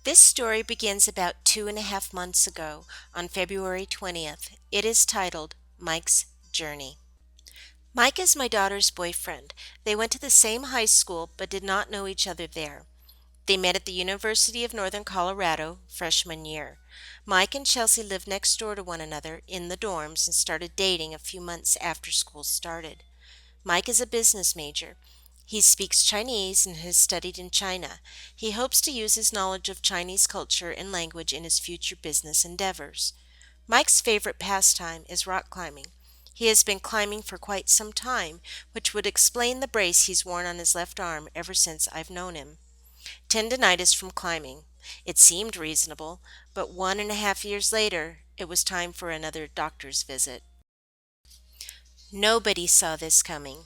This story begins about 2.5 months ago, on February 20th. It is titled Mike's Journey. Mike is my daughter's boyfriend. They went to the same high school but did not know each other there. They met at the University of Northern Colorado freshman year. Mike and Chelsea lived next door to one another in the dorms and started dating a few months after school started. Mike is a business major. He speaks Chinese and has studied in China. He hopes to use his knowledge of Chinese culture and language in his future business endeavors. Mike's favorite pastime is rock climbing. He has been climbing for quite some time, which would explain the brace he's worn on his left arm ever since I've known him. Tendinitis from climbing. It seemed reasonable, but 1.5 years later, it was time for another doctor's visit. Nobody saw this coming.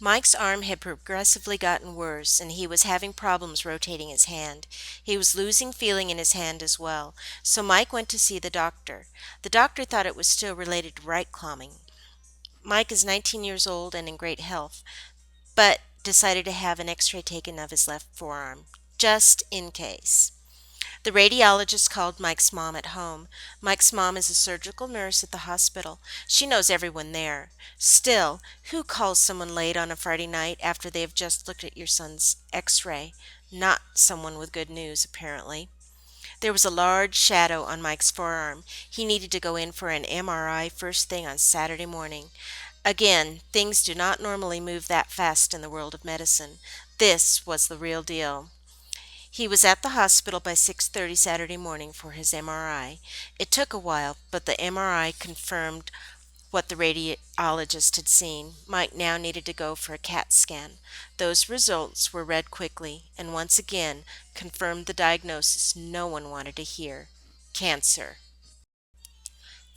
Mike's arm had progressively gotten worse, and he was having problems rotating his hand. He was losing feeling in his hand as well, so Mike went to see the doctor. The doctor thought it was still related to right climbing. Mike is 19 years old and in great health, but decided to have an x-ray taken of his left forearm, just in case. The radiologist called Mike's mom at home. Mike's mom is a surgical nurse at the hospital. She knows everyone there. Still, who calls someone late on a Friday night after they have just looked at your son's x-ray? Not someone with good news, apparently. There was a large shadow on Mike's forearm. He needed to go in for an MRI first thing on Saturday morning. Again, things do not normally move that fast in the world of medicine. This was the real deal. He was at the hospital by 6:30 Saturday morning for his MRI. It took a while, but the MRI confirmed what the radiologist had seen. Mike now needed to go for a CAT scan. Those results were read quickly and once again confirmed the diagnosis no one wanted to hear: cancer.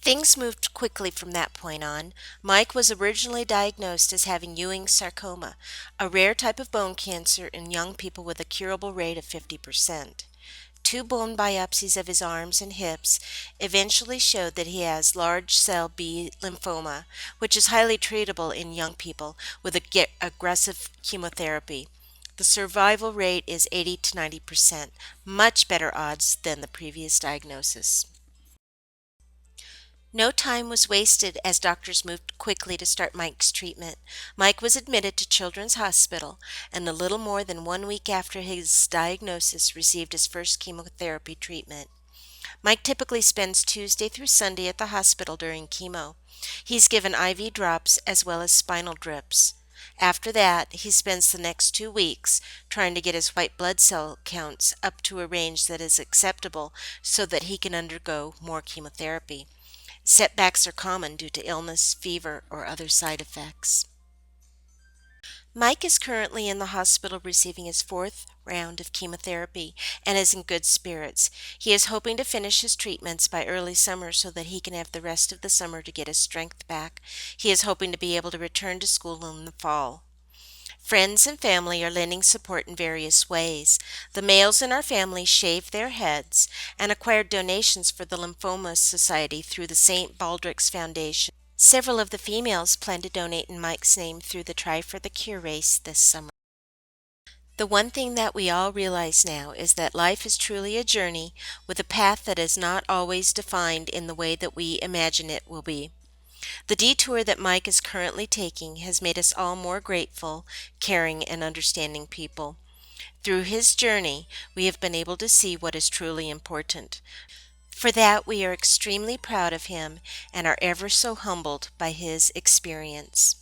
Things moved quickly from that point on. Mike was originally diagnosed as having Ewing's sarcoma, a rare type of bone cancer in young people with a curable rate of 50%. Two bone biopsies of his arms and hips eventually showed that he has large cell B lymphoma, which is highly treatable in young people with aggressive chemotherapy. The survival rate is 80 to 90%, much better odds than the previous diagnosis. No time was wasted as doctors moved quickly to start Mike's treatment. Mike was admitted to Children's Hospital and a little more than 1 week after his diagnosis received his first chemotherapy treatment. Mike typically spends Tuesday through Sunday at the hospital during chemo. He's given IV drops as well as spinal drips. After that, he spends the next 2 weeks trying to get his white blood cell counts up to a range that is acceptable so that he can undergo more chemotherapy. Setbacks are common due to illness, fever, or other side effects. Mike is currently in the hospital receiving his fourth round of chemotherapy and is in good spirits. He is hoping to finish his treatments by early summer so that he can have the rest of the summer to get his strength back. He is hoping to be able to return to school in the fall. Friends and family are lending support in various ways. The males in our family shaved their heads and acquired donations for the Lymphoma Society through the St. Baldrick's Foundation. Several of the females plan to donate in Mike's name through the Try for the Cure race this summer. The one thing that we all realize now is that life is truly a journey with a path that is not always defined in the way that we imagine it will be. The detour that Mike is currently taking has made us all more grateful, caring, and understanding people. Through his journey, we have been able to see what is truly important. For that, we are extremely proud of him and are ever so humbled by his experience.